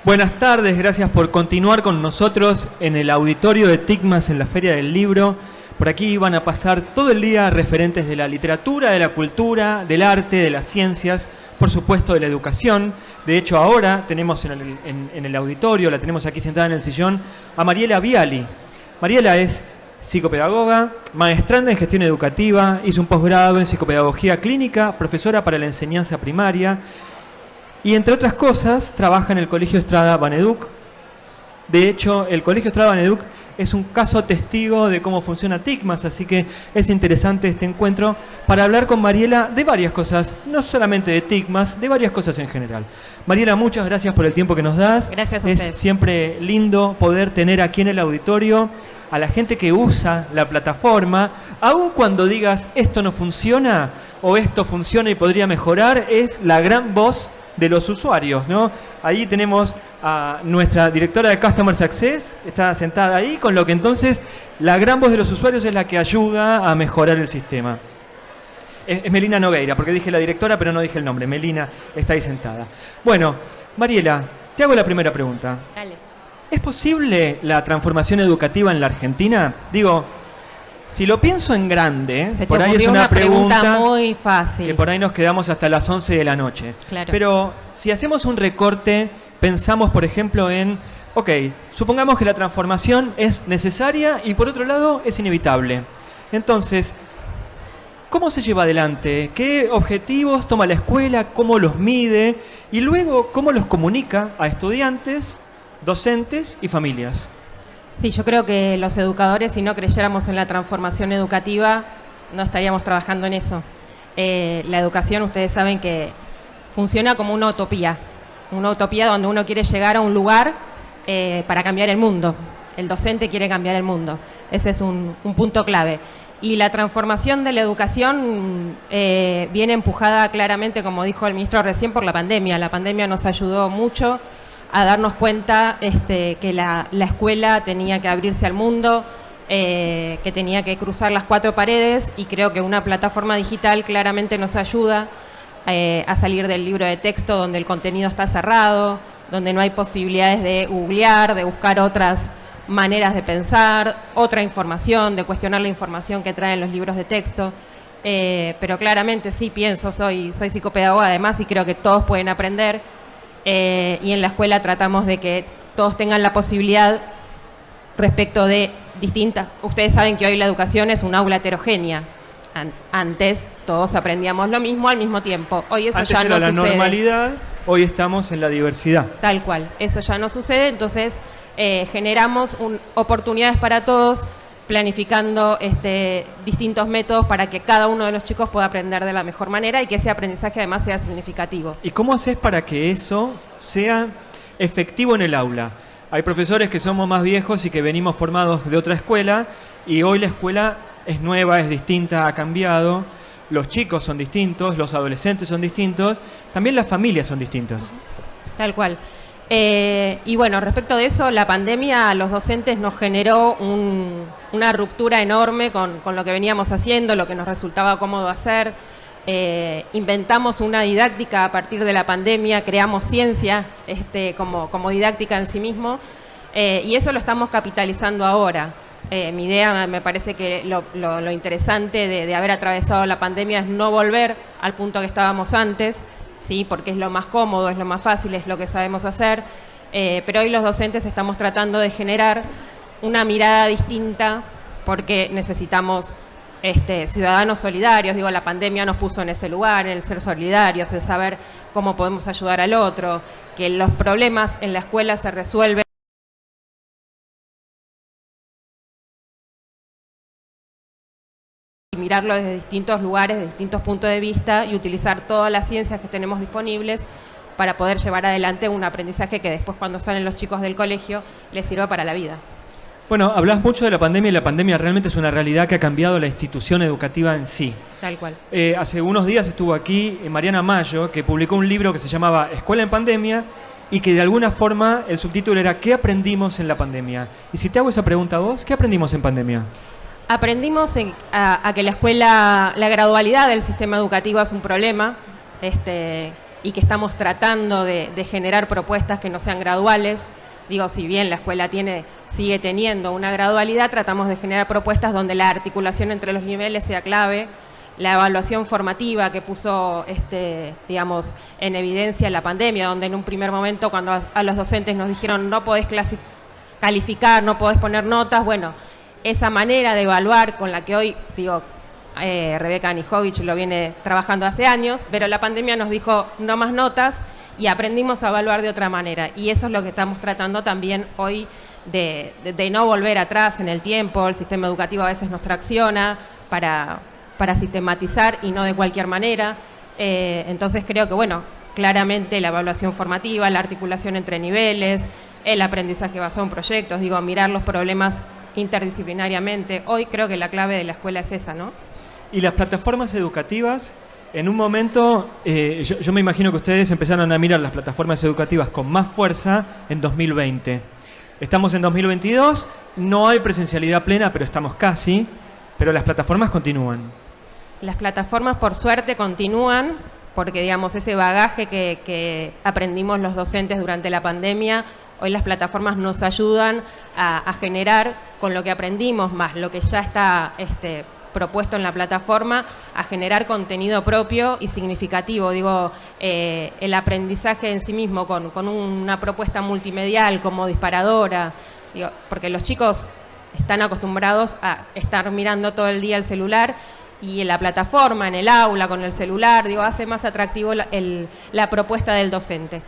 Buenas tardes, gracias por continuar con nosotros en el auditorio de TICMAS en la Feria del Libro. Por aquí van a pasar todo el día referentes de la literatura, de la cultura, del arte, de las ciencias, por supuesto de la educación. De hecho, ahora tenemos en el auditorio, la tenemos aquí sentada en el sillón, a Mariela Viali. Mariela es psicopedagoga, maestranda en gestión educativa, hizo un posgrado en psicopedagogía clínica, profesora para la enseñanza primaria y, entre otras cosas, trabaja en el Colegio Estrada Baneduc. De hecho, el Colegio Estrada Baneduc es un caso testigo de cómo funciona TICMAS, así que es interesante este encuentro para hablar con Mariela de varias cosas, no solamente de TICMAS, de varias cosas en general. Mariela, muchas gracias por el tiempo que nos das. Gracias a ustedes. Es siempre lindo poder tener aquí en el auditorio a la gente que usa la plataforma, aun cuando digas esto no funciona o esto funciona y podría mejorar, es la gran voz de los usuarios, ¿no? Ahí tenemos a nuestra directora de Customer Success, está sentada ahí, con lo que entonces la gran voz de los usuarios es la que ayuda a mejorar el sistema. Es Melina Nogueira, porque dije la directora, pero no dije el nombre. Melina está ahí sentada. Bueno, Mariela, te hago la primera pregunta. Dale. ¿Es posible la transformación educativa en la Argentina? Digo, si lo pienso en grande, por ahí es una pregunta muy fácil. Que por ahí nos quedamos hasta las 11 de la noche. Claro. Pero si hacemos un recorte, pensamos, por ejemplo, en... Ok, supongamos que la transformación es necesaria y, por otro lado, es inevitable. Entonces, ¿cómo se lleva adelante? ¿Qué objetivos toma la escuela? ¿Cómo los mide? Y luego, ¿cómo los comunica a estudiantes, docentes y familias? Sí, yo creo que los educadores, si no creyéramos en la transformación educativa, no estaríamos trabajando en eso. La educación, ustedes saben que funciona como una utopía donde uno quiere llegar a un lugar para cambiar el mundo. El docente quiere cambiar el mundo. Ese es un punto clave. Y la transformación de la educación viene empujada claramente, como dijo el ministro recién, por la pandemia. La pandemia nos ayudó mucho a darnos cuenta que la escuela tenía que abrirse al mundo, que tenía que cruzar las cuatro paredes, y creo que una plataforma digital claramente nos ayuda a salir del libro de texto donde el contenido está cerrado, donde no hay posibilidades de googlear, de buscar otras maneras de pensar, otra información, de cuestionar la información que traen los libros de texto. Pero claramente sí pienso, soy psicopedagoga además y creo que todos pueden aprender. Y en la escuela tratamos de que todos tengan la posibilidad respecto de distintas... Ustedes saben que hoy la educación es un aula heterogénea. Antes todos aprendíamos lo mismo al mismo tiempo. Hoy eso Antes ya no era la sucede. normalidad, hoy estamos en la diversidad. Tal cual, eso ya no sucede, entonces generamos oportunidades para todos, planificando distintos métodos para que cada uno de los chicos pueda aprender de la mejor manera y que ese aprendizaje además sea significativo. ¿Y cómo haces para que eso sea efectivo en el aula? Hay profesores que somos más viejos y que venimos formados de otra escuela, y hoy la escuela es nueva, es distinta, ha cambiado. Los chicos son distintos, los adolescentes son distintos, también las familias son distintas. Tal cual. Y bueno, respecto de eso, la pandemia a los docentes nos generó una ruptura enorme con lo que veníamos haciendo, lo que nos resultaba cómodo hacer. Inventamos una didáctica a partir de la pandemia, creamos ciencia como didáctica en sí mismo, y eso lo estamos capitalizando ahora. Mi idea, me parece que lo interesante de haber atravesado la pandemia es no volver al punto que estábamos antes, ¿sí? Porque es lo más cómodo, es lo más fácil, es lo que sabemos hacer, pero hoy los docentes estamos tratando de generar una mirada distinta porque necesitamos ciudadanos solidarios. Digo, la pandemia nos puso en ese lugar, en el ser solidarios, en saber cómo podemos ayudar al otro, que los problemas en la escuela se resuelven y mirarlo desde distintos lugares, de distintos puntos de vista, y utilizar todas las ciencias que tenemos disponibles para poder llevar adelante un aprendizaje que después, cuando salen los chicos del colegio, les sirva para la vida. Bueno, hablas mucho de la pandemia, y la pandemia realmente es una realidad que ha cambiado la institución educativa en sí. Tal cual. Hace unos días estuvo aquí Mariana Mayo, que publicó un libro que se llamaba Escuela en Pandemia, y que de alguna forma el subtítulo era ¿qué aprendimos en la pandemia? Y si te hago esa pregunta a vos, ¿qué aprendimos en pandemia? Aprendimos a que la escuela, la gradualidad del sistema educativo es un problema, y que estamos tratando de generar propuestas que no sean graduales. Digo, si bien la escuela sigue teniendo una gradualidad, tratamos de generar propuestas donde la articulación entre los niveles sea clave. La evaluación formativa que puso, digamos, en evidencia la pandemia, donde en un primer momento cuando a los docentes nos dijeron no podés calificar, no podés poner notas, bueno, esa manera de evaluar con la que hoy, digo, Rebeca Anijovic lo viene trabajando hace años, pero la pandemia nos dijo no más notas y aprendimos a evaluar de otra manera. Y eso es lo que estamos tratando también hoy de no volver atrás en el tiempo. El sistema educativo a veces nos tracciona para sistematizar y no de cualquier manera. Entonces creo que, bueno, claramente la evaluación formativa, la articulación entre niveles, el aprendizaje basado en proyectos, digo, mirar los problemas interdisciplinariamente. Hoy creo que la clave de la escuela es esa, ¿no? Y las plataformas educativas, en un momento, yo me imagino que ustedes empezaron a mirar las plataformas educativas con más fuerza en 2020. Estamos en 2022, no hay presencialidad plena, pero estamos casi, pero las plataformas continúan. Las plataformas, por suerte, continúan, porque, digamos, ese bagaje que aprendimos los docentes durante la pandemia, hoy las plataformas nos ayudan a generar, con lo que aprendimos más lo que ya está propuesto en la plataforma, a generar contenido propio y significativo. Digo, el aprendizaje en sí mismo con una propuesta multimedial como disparadora, digo, porque los chicos están acostumbrados a estar mirando todo el día el celular, y en la plataforma, en el aula, con el celular, digo, hace más atractivo la propuesta del docente.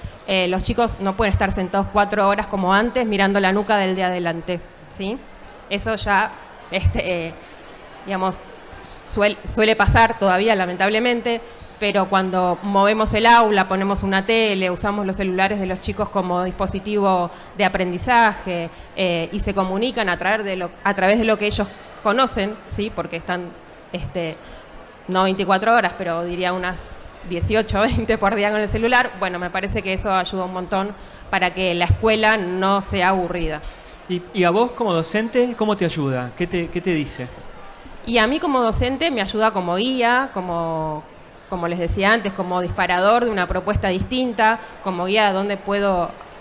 Los chicos no pueden estar sentados 4 horas como antes mirando la nuca del de adelante, ¿sí? Eso ya, digamos, suele pasar todavía, lamentablemente, pero cuando movemos el aula, ponemos una tele, usamos los celulares de los chicos como dispositivo de aprendizaje y se comunican a través de lo que ellos conocen, ¿sí? Porque están no 24 horas, pero diría unas 18 o 20 por día con el celular. Bueno, me parece que eso ayuda un montón para que la escuela no sea aburrida. ¿Y a vos como docente, cómo te ayuda? ¿Qué te dice? Y a mí como docente me ayuda como guía, como les decía antes, como disparador de una propuesta distinta, como guía de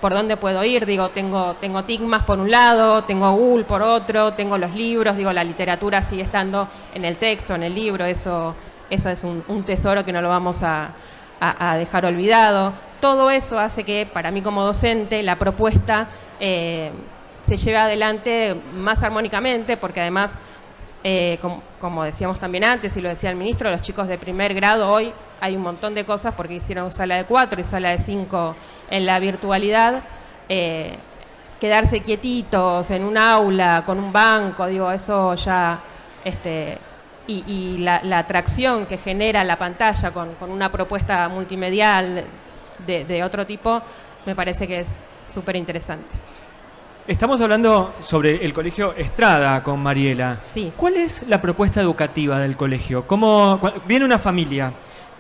por dónde puedo ir. Digo, tengo Tigmas por un lado, tengo Google por otro, tengo los libros, digo, la literatura sigue estando en el texto, en el libro, eso es un tesoro que no lo vamos a dejar olvidado. Todo eso hace que, para mí como docente, la propuesta se lleve adelante más armónicamente, porque además, como decíamos también antes, y lo decía el ministro, los chicos de primer grado hoy hay un montón de cosas porque hicieron sala de 4 y sala de 5 en la virtualidad. Quedarse quietitos en un aula, con un banco, digo, eso ya... y la atracción que genera la pantalla con una propuesta multimedial de otro tipo, me parece que es súper interesante. Estamos hablando sobre el colegio Estrada con Mariela. Sí. ¿Cuál es la propuesta educativa del colegio? Viene una familia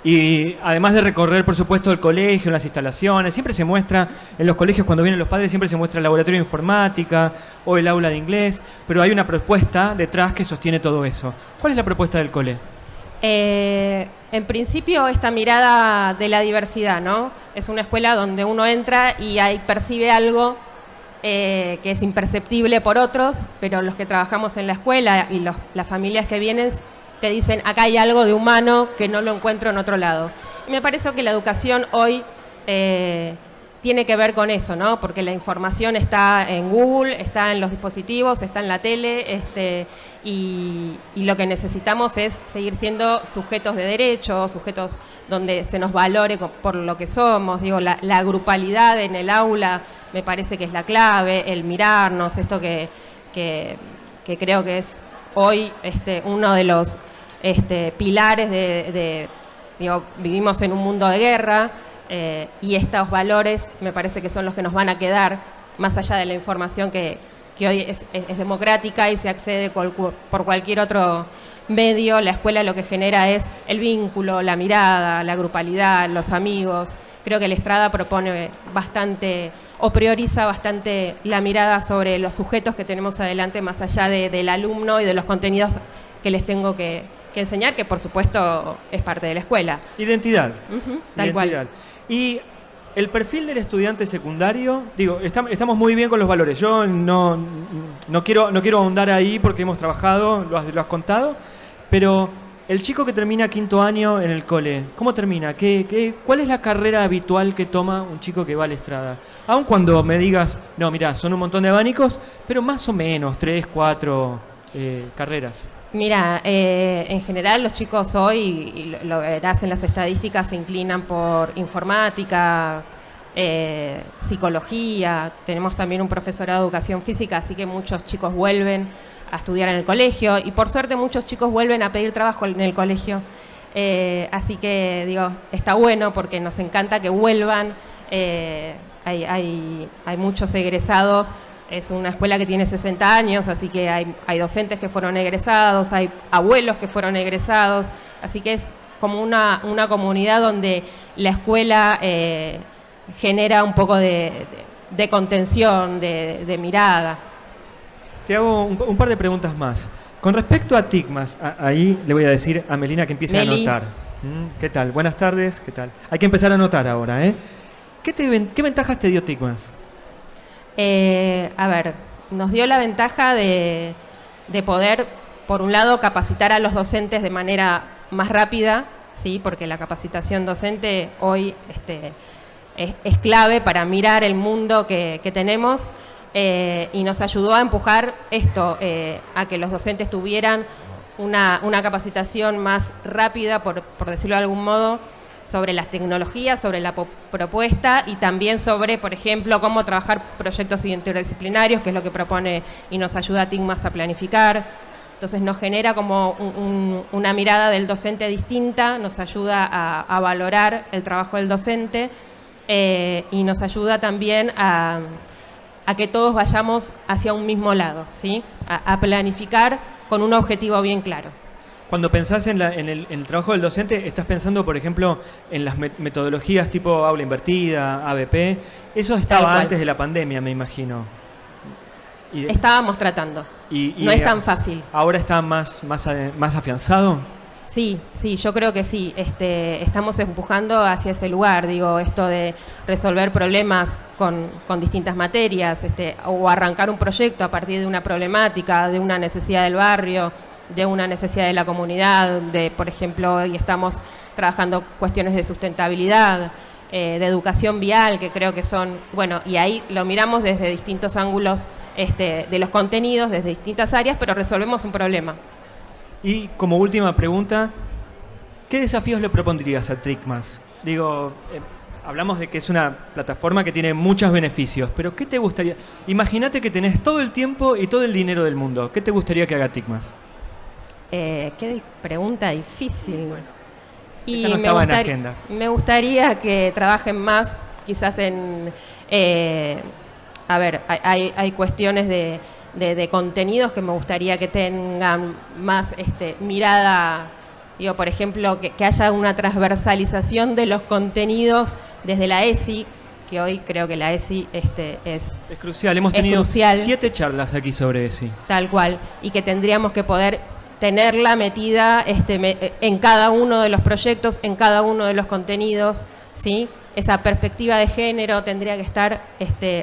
y además de recorrer, por supuesto, el colegio, las instalaciones, siempre se muestra, en los colegios cuando vienen los padres, siempre se muestra el laboratorio de informática o el aula de inglés, pero hay una propuesta detrás que sostiene todo eso. ¿Cuál es la propuesta del cole? En principio, esta mirada de la diversidad, ¿no? Es una escuela donde uno entra y ahí percibe algo que es imperceptible por otros, pero los que trabajamos en la escuela y las familias que vienen te dicen, acá hay algo de humano que no lo encuentro en otro lado. Y me parece que la educación hoy tiene que ver con eso, ¿no? Porque la información está en Google, está en los dispositivos, está en la tele, y lo que necesitamos es seguir siendo sujetos de derecho, sujetos donde se nos valore por lo que somos. Digo, la grupalidad en el aula me parece que es la clave, el mirarnos, esto que creo que es hoy uno de los pilares digo, vivimos en un mundo de guerra, y estos valores me parece que son los que nos van a quedar, más allá de la información que hoy es democrática y se accede por cualquier otro medio. La escuela lo que genera es el vínculo, la mirada, la grupalidad, los amigos. Creo que el Estrada propone bastante, o prioriza bastante la mirada sobre los sujetos que tenemos adelante, más allá del alumno y de los contenidos que les tengo que enseñar, que por supuesto es parte de la escuela. Identidad. Tal Identidad. cual. Y el perfil del estudiante secundario, digo, estamos muy bien con los valores. Yo no quiero ahondar ahí porque hemos trabajado, lo has contado, pero el chico que termina quinto año en el cole, ¿cómo termina? ¿Cuál es la carrera habitual que toma un chico que va a la Estrada? Aun cuando me digas, no, mirá, son un montón de abanicos, pero más o menos 3, 4 carreras. Mira, en general los chicos hoy, y lo verás en las estadísticas, se inclinan por informática, psicología. Tenemos también un profesorado de educación física, así que muchos chicos vuelven a estudiar en el colegio y por suerte muchos chicos vuelven a pedir trabajo en el colegio. Así que digo, está bueno porque nos encanta que vuelvan. Hay muchos egresados. Es una escuela que tiene 60 años, así que hay docentes que fueron egresados, hay abuelos que fueron egresados, así que es como una comunidad donde la escuela genera un poco de contención, de mirada. Te hago un par de preguntas más. Con respecto a TICMAS, ahí le voy a decir a Melina que empiece a anotar. ¿Qué tal? Buenas tardes, ¿qué tal? Hay que empezar a anotar ahora, ¿eh? ¿Qué ventajas te dio TICMAS? A ver, nos dio la ventaja de poder, por un lado, capacitar a los docentes de manera más rápida, ¿sí? Porque la capacitación docente hoy es clave para mirar el mundo que tenemos y nos ayudó a empujar esto, a que los docentes tuvieran una capacitación más rápida, por decirlo de algún modo, sobre las tecnologías, sobre la propuesta y también sobre, por ejemplo, cómo trabajar proyectos interdisciplinarios, que es lo que propone y nos ayuda a TICMAS a planificar. Entonces nos genera como una mirada del docente distinta, nos ayuda a valorar el trabajo del docente y nos ayuda también a que todos vayamos hacia un mismo lado, ¿sí? A planificar con un objetivo bien claro. Cuando pensás en el trabajo del docente, estás pensando, por ejemplo, en las metodologías tipo aula invertida, ABP. Eso estaba antes de la pandemia, me imagino. Estábamos tratando. No es tan fácil. ¿Ahora está más afianzado? Sí, yo creo que sí. Estamos empujando hacia ese lugar. Digo, esto de resolver problemas con distintas materias, o arrancar un proyecto a partir de una problemática, de una necesidad del barrio, de una necesidad de la comunidad, por ejemplo, hoy estamos trabajando cuestiones de sustentabilidad, de educación vial, que creo que son, bueno, y ahí lo miramos desde distintos ángulos de los contenidos, desde distintas áreas, pero resolvemos un problema. Y como última pregunta, ¿qué desafíos le propondrías a TICMAS? Digo, hablamos de que es una plataforma que tiene muchos beneficios, pero ¿qué te gustaría? Imagínate que tenés todo el tiempo y todo el dinero del mundo. ¿Qué te gustaría que haga TICMAS? Qué pregunta difícil. Esa no estaba en agenda. Me gustaría que trabajen más, quizás en... a ver, hay cuestiones de contenidos que me gustaría que tengan más mirada, digo, por ejemplo, que haya una transversalización de los contenidos desde la ESI, que hoy creo que la ESI es crucial. Hemos tenido 7 charlas aquí sobre ESI. Tal cual, y que tendríamos que poder tenerla metida en cada uno de los proyectos, en cada uno de los contenidos, ¿sí? Esa perspectiva de género tendría que estar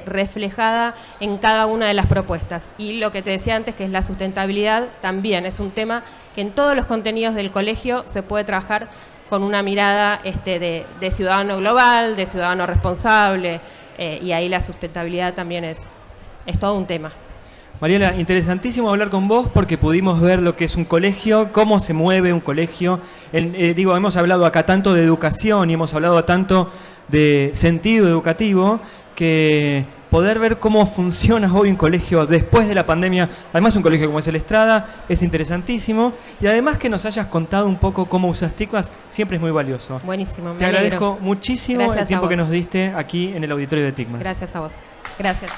reflejada en cada una de las propuestas. Y lo que te decía antes, que es la sustentabilidad, también es un tema que en todos los contenidos del colegio se puede trabajar con una mirada de ciudadano global, de ciudadano responsable, y ahí la sustentabilidad también es todo un tema. Mariela, interesantísimo hablar con vos porque pudimos ver lo que es un colegio, cómo se mueve un colegio. Digo, hemos hablado acá tanto de educación y hemos hablado tanto de sentido educativo que poder ver cómo funciona hoy un colegio después de la pandemia, además un colegio como es el Estrada, es interesantísimo. Y además que nos hayas contado un poco cómo usas TICMAS, siempre es muy valioso. Buenísimo, me agradezco muchísimo el tiempo que nos diste aquí en el auditorio de TICMAS. Gracias a vos. Gracias.